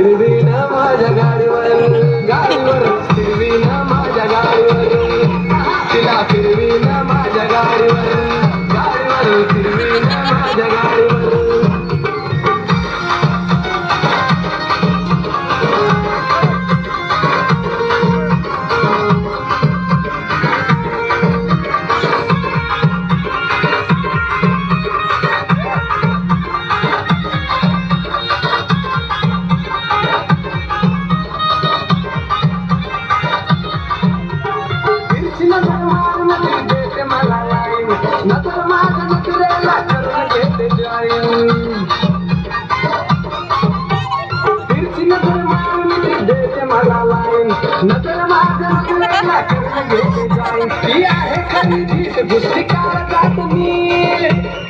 फिरवीन माझ्या गाडीवर गाडीवर फिरवीन माझ्या गाडीवर तिला फिरवीन माझ्या गाडीवर गाडीवर फिरवीन माझ्या गाडीवर नजर माझ्या नजरेला करून घेते जॉईन तिरची नजर मारून देते मला लाईन नजर माझ्या नजरेला करून घेते जॉईन ती आहे खरी धीट बुद्धी काळ जात मी